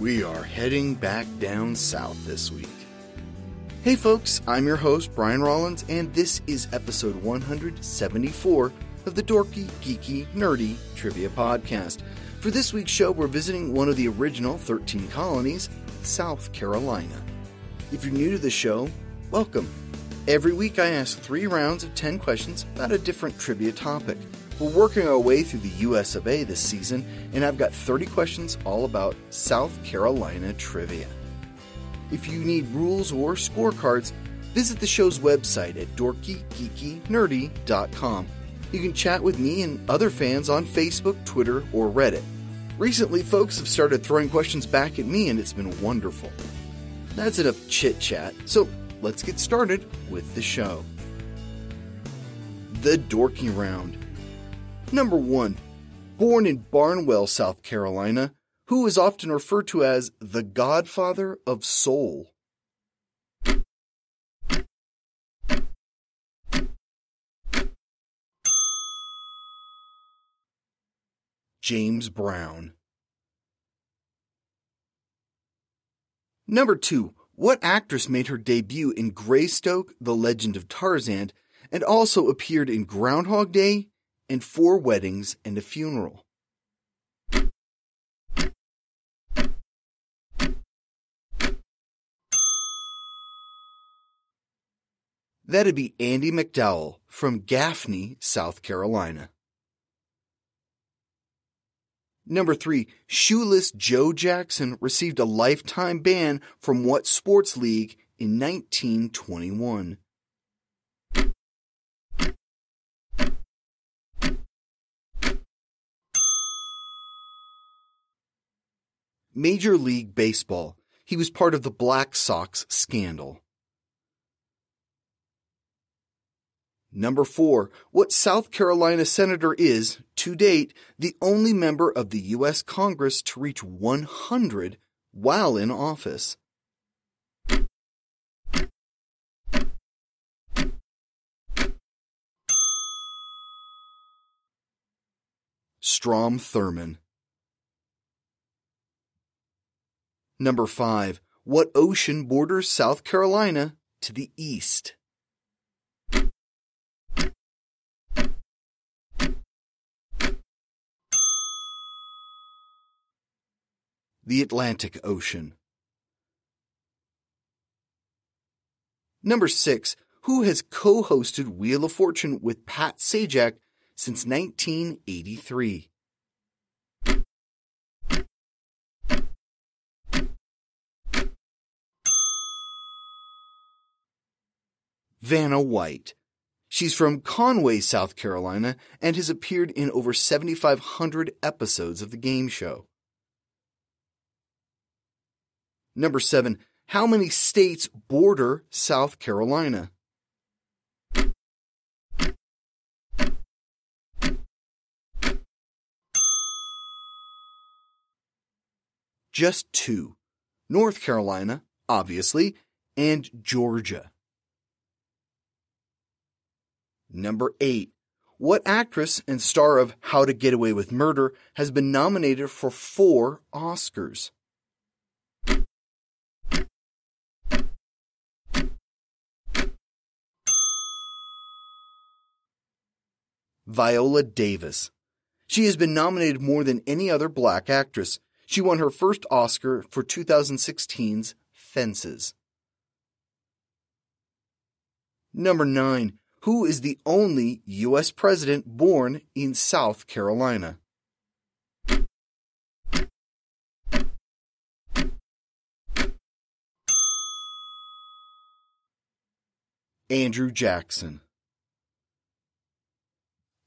We are heading back down south this week. Hey folks, I'm your host, Brian Rollins, and this is episode 174 of the Dorky, Geeky, Nerdy Trivia Podcast. For this week's show, we're visiting one of the original 13 colonies, South Carolina. If you're new to the show, welcome. Every week I ask 3 rounds of 10 questions about a different trivia topic. We're working our way through the US of A this season, and I've got 30 questions all about South Carolina trivia. If you need rules or scorecards, visit the show's website at dorkygeekynerdy.com. You can chat with me and other fans on Facebook, Twitter, or Reddit. Recently, folks have started throwing questions back at me, and it's been wonderful. That's enough chit-chat, so let's get started with the show. The Dorky Round. Number 1. Born in Barnwell, South Carolina, who is often referred to as the Godfather of Soul? James Brown. Number 2. What actress made her debut in Greystoke, The Legend of Tarzan, and also appeared in Groundhog Day and 4 Weddings and a Funeral? That'd be Andie MacDowell from Gaffney, South Carolina. Number 3. Shoeless Joe Jackson received a lifetime ban from what sports league in 1921? Major League Baseball. He was part of the Black Sox scandal. Number 4. What South Carolina senator is, to date, the only member of the U.S. Congress to reach 100 while in office? Strom Thurmond. Number 5. What ocean borders South Carolina to the east? The Atlantic Ocean. Number 6. Who has co-hosted Wheel of Fortune with Pat Sajak since 1983? Vanna White. She's from Conway, South Carolina, and has appeared in over 7,500 episodes of the game show. Number 7. How many states border South Carolina? Just 2. North Carolina, obviously, and Georgia. Number 8. What actress and star of How to Get Away with Murder has been nominated for 4 Oscars? Viola Davis. She has been nominated more than any other black actress. She won her first Oscar for 2016's Fences. Number 9. Who is the only U.S. president born in South Carolina? Andrew Jackson.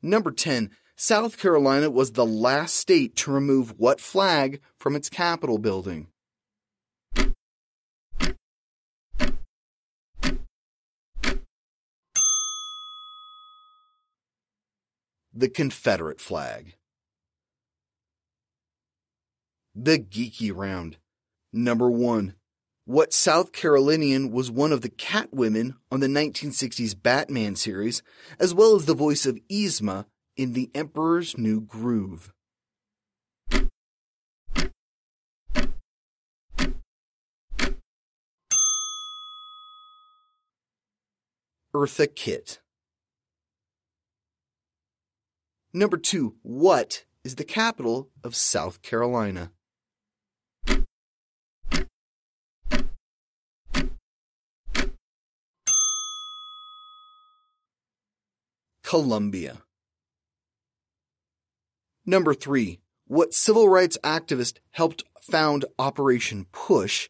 Number 10. South Carolina was the last state to remove what flag from its Capitol building? The Confederate flag. The Geeky Round. Number 1. What South Carolinian was one of the Catwomen on the 1960s Batman series, as well as the voice of Yzma in The Emperor's New Groove? Eartha Kitt. Number 2. What is the capital of South Carolina? Columbia. Number 3. What civil rights activist helped found Operation Push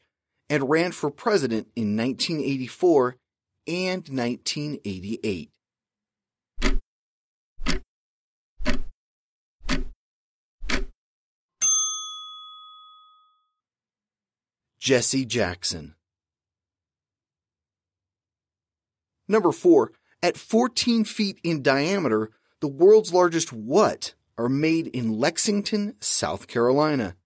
and ran for president in 1984 and 1988? Jesse Jackson. Number 4. At 14 feet in diameter, the world's largest what are made in Lexington, South Carolina?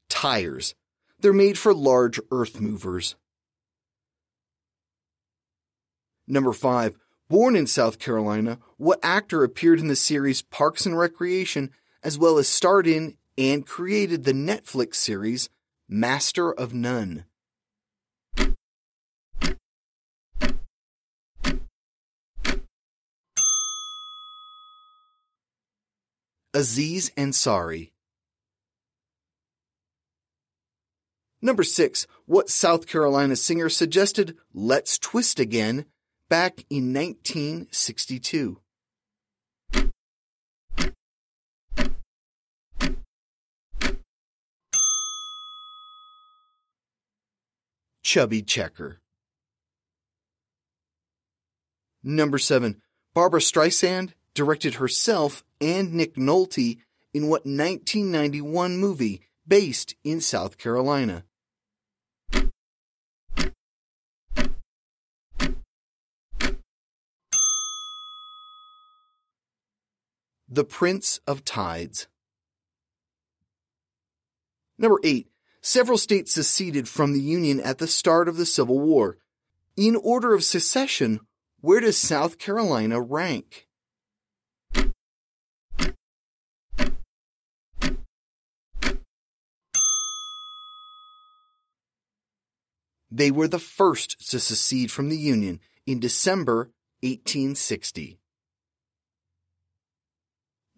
Tires. They're made for large earth movers. Number 5. Born in South Carolina, what actor appeared in the series Parks and Recreation as well as starred in and created the Netflix series Master of None? Aziz Ansari. Number 6. What South Carolina singer suggested "Let's Twist Again" back in 1962? Chubby Checker. Number 7. Barbra Streisand directed herself and Nick Nolte in what 1991 movie based in South Carolina? The Prince of Tides. Number 8. Several states seceded from the Union at the start of the Civil War. In order of secession, where does South Carolina rank? They were the first to secede from the Union in December 1860.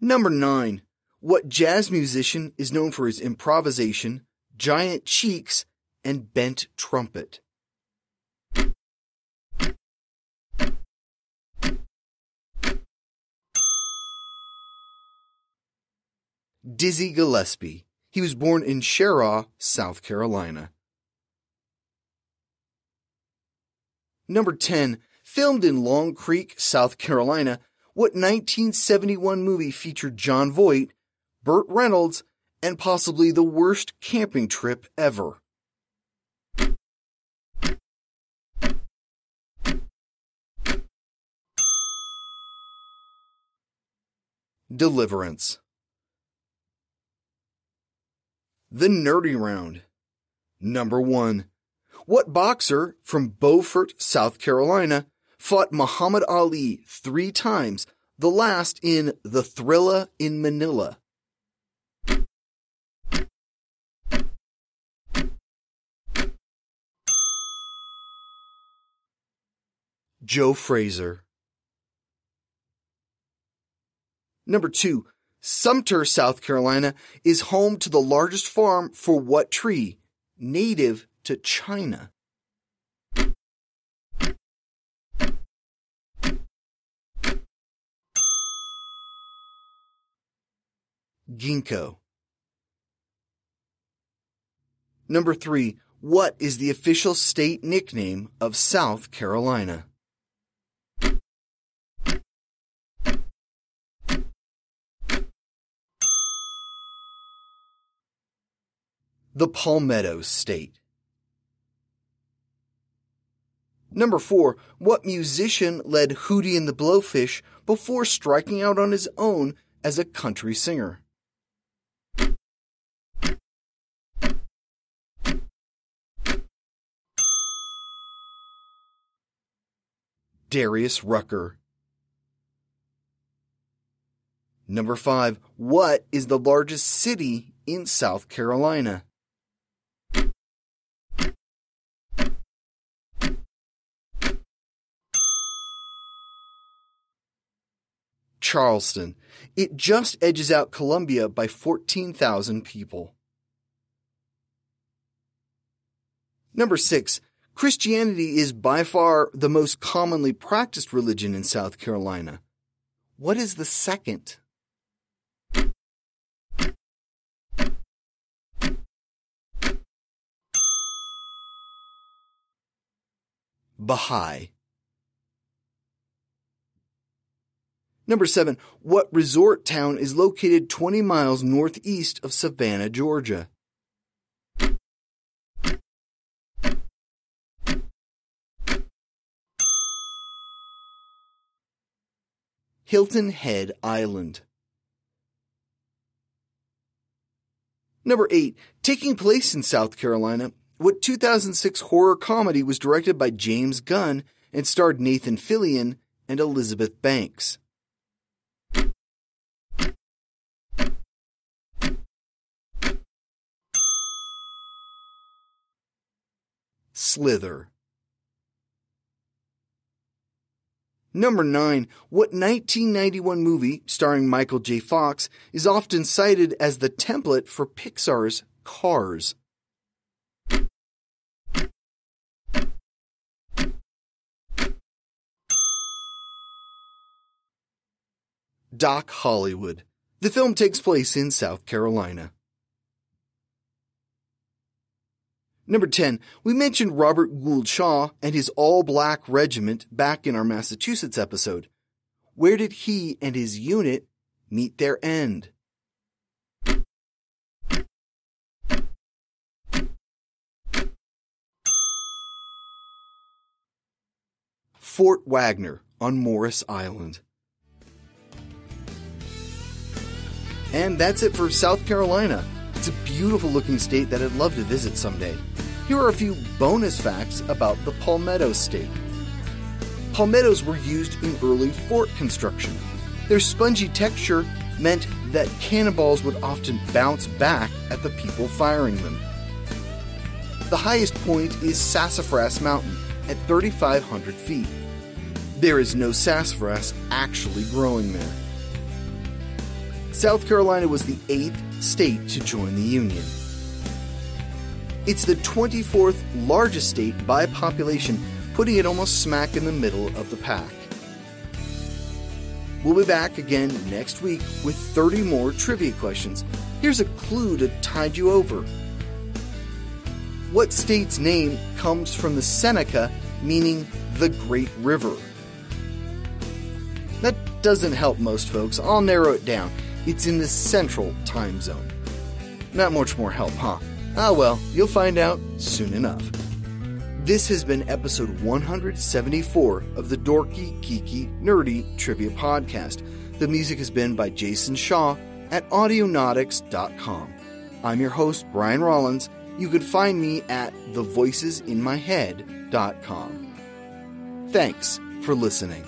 Number 9. What jazz musician is known for his improvisation, giant cheeks, and bent trumpet? Dizzy Gillespie. He was born in Cheraw, South Carolina. Number 10. Filmed in Long Creek, South Carolina, what 1971 movie featured Jon Voight, Burt Reynolds, and possibly the worst camping trip ever? Deliverance. The Nerdy Round. Number 1. What boxer from Beaufort, South Carolina, fought Muhammad Ali 3 times, the last in The Thrilla in Manila? Joe Frazier. Number 2. Sumter, South Carolina, is home to the largest farm for what tree, native to China? Ginkgo. Number 3. What is the official state nickname of South Carolina? The Palmetto State. Number 4. What musician led Hootie and the Blowfish before striking out on his own as a country singer? Darius Rucker. Number 5. What is the largest city in South Carolina? Charleston. It just edges out Columbia by 14,000 people. Number 6. Christianity is by far the most commonly practiced religion in South Carolina. What is the second? Baha'i. Number 7. What resort town is located 20 miles northeast of Savannah, Georgia? Hilton Head Island. Number 8. Taking place in South Carolina, what 2006 horror comedy was directed by James Gunn and starred Nathan Fillion and Elizabeth Banks? Slither. Number 9. What 1991 movie starring Michael J. Fox is often cited as the template for Pixar's Cars? Doc Hollywood. The film takes place in South Carolina. Number 10. We mentioned Robert Gould Shaw and his all-black regiment back in our Massachusetts episode. Where did he and his unit meet their end? Fort Wagner on Morris Island. And that's it for South Carolina. It's a beautiful looking state that I'd love to visit someday. Here are a few bonus facts about the Palmetto State. Palmettos were used in early fort construction. Their spongy texture meant that cannonballs would often bounce back at the people firing them. The highest point is Sassafras Mountain at 3,500 feet. There is no sassafras actually growing there. South Carolina was the 8th state to join the Union. It's the 24th largest state by population, putting it almost smack in the middle of the pack. We'll be back again next week with 30 more trivia questions. Here's a clue to tide you over. What state's name comes from the Seneca, meaning the Great River? That doesn't help most folks. I'll narrow it down. It's in the Central Time Zone. Not much more help, huh? Ah well, you'll find out soon enough. This has been episode 174 of the Dorky, Geeky, Nerdy Trivia Podcast. The music has been by Jason Shaw at Audionautics.com. I'm your host, Brian Rollins. You can find me at thevoicesinmyhead.com. Thanks for listening.